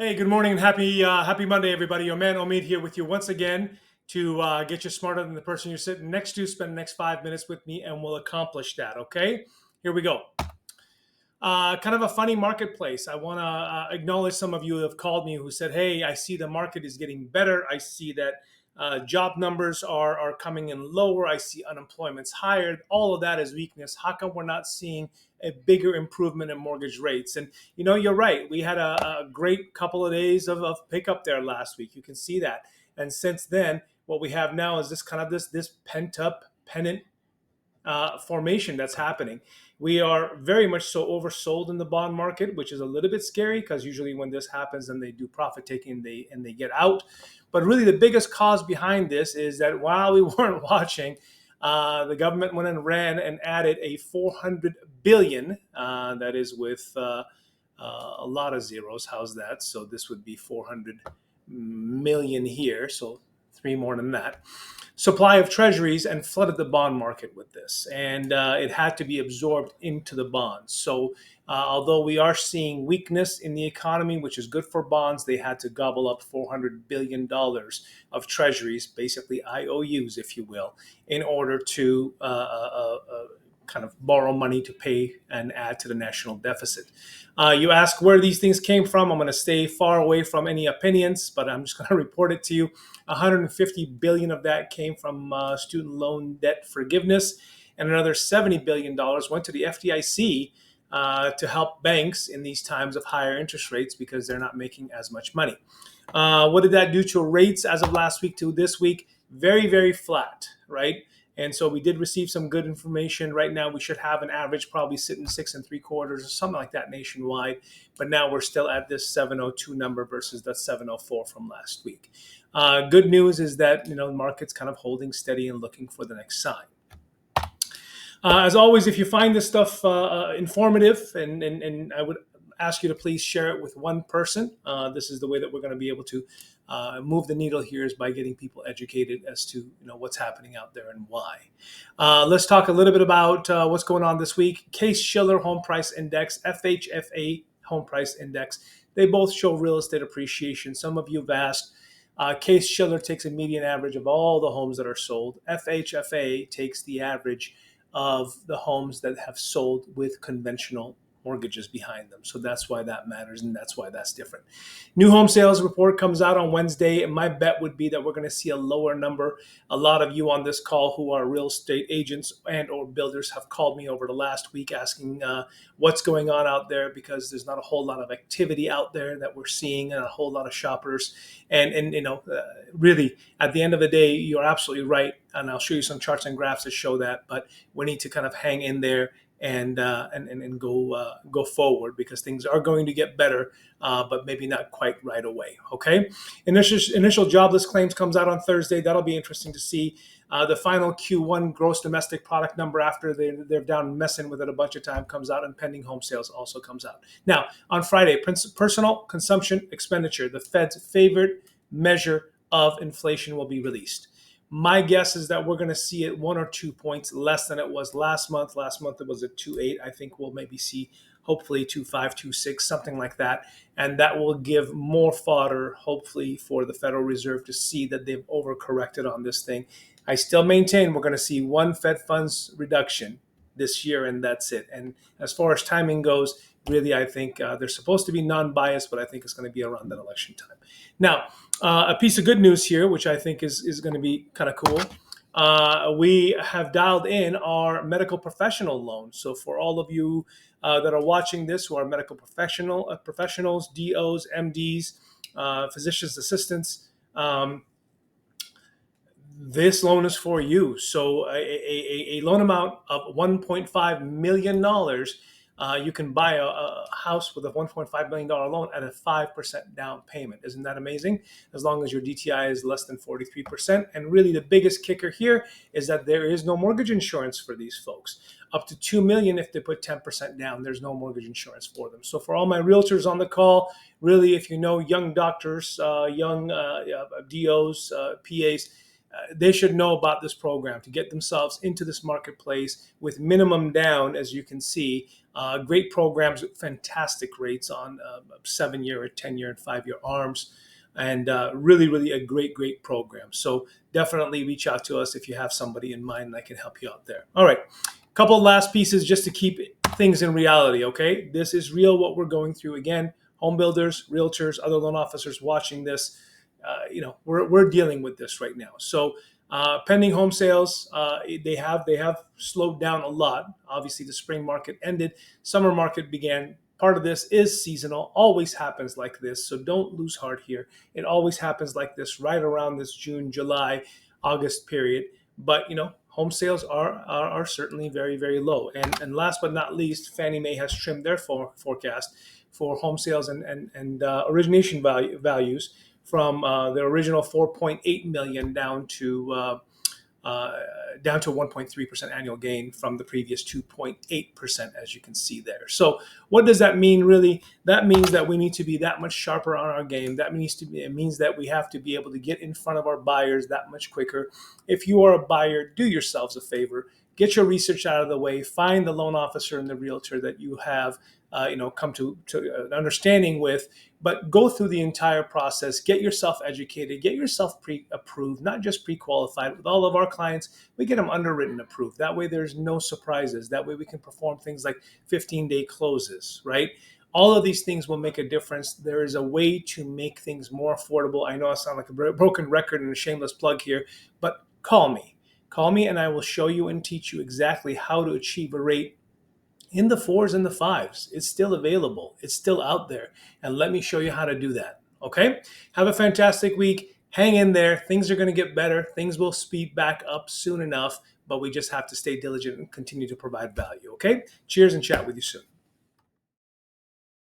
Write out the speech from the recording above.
Hey, good morning and happy Monday, everybody. Your man Omid here with you once again to get you smarter than the person you're sitting next to. Spend the next 5 minutes with me, and we'll accomplish that. Okay, here we go. Kind of a funny marketplace. I want to acknowledge some of you who have called me who said, "Hey, I see the market is getting better. I see that job numbers are coming in lower. I see unemployment's higher. All of that is weakness. How come we're not seeing a bigger improvement in mortgage rates?" And you're right. We had a great couple of days of pickup there last week. You can see that. And since then, what we have now is this kind of this pent up pennant formation that's happening. We are very much so oversold in the bond market, which is a little bit scary because usually when this happens, then they do profit taking and they get out. But really, the biggest cause behind this is that while we weren't watching, the government went and ran and added a 400 billion. That is with a lot of zeros. How's that? So this would be 400 million here. So three more than that supply of treasuries and flooded the bond market with this. And it had to be absorbed into the bonds. So although we are seeing weakness in the economy, which is good for bonds, they had to gobble up $400 billion of treasuries, basically IOUs, if you will, in order to kind of borrow money to pay and add to the national deficit. You ask where these things came from. I'm going to stay far away from any opinions, but I'm just going to report it to you. 150 billion of that came from student loan debt forgiveness, and another 70 billion dollars went to the FDIC to help banks in these times of higher interest rates because they're not making as much money. What did that do to rates as of last week to this week? Very, very flat, right? And so we did receive some good information. Right now, we should have an average probably sitting 6.75 or something like that nationwide. But now we're still at this 702 number versus the 704 from last week. Good news is that the market's kind of holding steady and looking for the next sign. As always, if you find this stuff informative, and I would ask you to please share it with one person. This is the way that we're going to be able to move the needle here, is by getting people educated as to what's happening out there and why. Let's talk a little bit about what's going on this week. Case-Shiller Home Price Index, FHFA Home Price Index. They both show real estate appreciation. Some of you have asked. Case-Shiller takes a median average of all the homes that are sold. FHFA takes the average of the homes that have sold with conventional mortgages behind them. So that's why that matters, and that's why that's different. New home sales report comes out on Wednesday, and my bet would be that we're going to see a lower number. A lot of you on this call who are real estate agents and or builders have called me over the last week asking what's going on out there, because there's not a whole lot of activity out there that we're seeing, and a whole lot of shoppers. And really, at the end of the day, you're absolutely right, and I'll show you some charts and graphs to show that. But we need to kind of hang in there and go forward, because things are going to get better, but maybe not quite right away. Okay, initial jobless claims comes out on Thursday. That'll be interesting to see. The final Q1 gross domestic product number, after they're down messing with it a bunch of time, comes out, and pending home sales also comes out. Now on Friday, personal consumption expenditure, the Fed's favorite measure of inflation, will be released. My guess is that we're going to see it 1 or 2 points less than it was last month. Last month it was at 2.8. I think we'll maybe see hopefully 2.5, 2.6, something like that. And that will give more fodder, hopefully, for the Federal Reserve to see that they've overcorrected on this thing. I still maintain we're going to see one Fed funds reduction this year, and that's it. And as far as timing goes, really, I think they're supposed to be non-biased, but I think it's going to be around that election time. Now, a piece of good news here, which I think is going to be kind of cool. We have dialed in our medical professional loan. So for all of you that are watching this, who are medical professionals, DOs, MDs, physicians assistants, this loan is for you. So a loan amount of $1.5 million. You can buy a house with a $1.5 million loan at a 5% down payment. Isn't that amazing? As long as your DTI is less than 43%. And really the biggest kicker here is that there is no mortgage insurance for these folks. Up to $2 million if they put 10% down, there's no mortgage insurance for them. So for all my realtors on the call, really, if you know young doctors, young DOs, PAs, they should know about this program to get themselves into this marketplace with minimum down, as you can see. Great programs with fantastic rates on 7-year, 10-year, and 5-year ARMs. And really, really a great program. So definitely reach out to us if you have somebody in mind and I can help you out there. All right. Couple last pieces just to keep things in reality, okay? This is real what we're going through. Again, home builders, realtors, other loan officers watching this, we're dealing with this right now. So pending home sales, they have slowed down a lot. Obviously, the spring market ended, summer market began. Part of this is seasonal, always happens like this. So don't lose heart here. It always happens like this right around this June, July, August period. But home sales are certainly very low. And last but not least, Fannie Mae has trimmed their forecast for home sales and origination values from the original 4.8 million down to 1.3% annual gain from the previous 2.8%, as you can see there. So what does that mean really? That means that we need to be that much sharper on our game. It means that we have to be able to get in front of our buyers that much quicker. If you are a buyer, do yourselves a favor. Get your research out of the way. Find the loan officer and the realtor that you have come to an understanding with, but go through the entire process. Get yourself educated. Get yourself pre-approved, not just pre-qualified. With all of our clients, we get them underwritten approved. That way there's no surprises. That way we can perform things like 15-day closes, right? All of these things will make a difference. There is a way to make things more affordable. I know I sound like a broken record and a shameless plug here, but call me. Call me and I will show you and teach you exactly how to achieve a rate in the 4s and the 5s. It's still available. It's still out there. And let me show you how to do that. Okay? Have a fantastic week. Hang in there. Things are going to get better. Things will speed back up soon enough, but we just have to stay diligent and continue to provide value. Okay? Cheers and chat with you soon.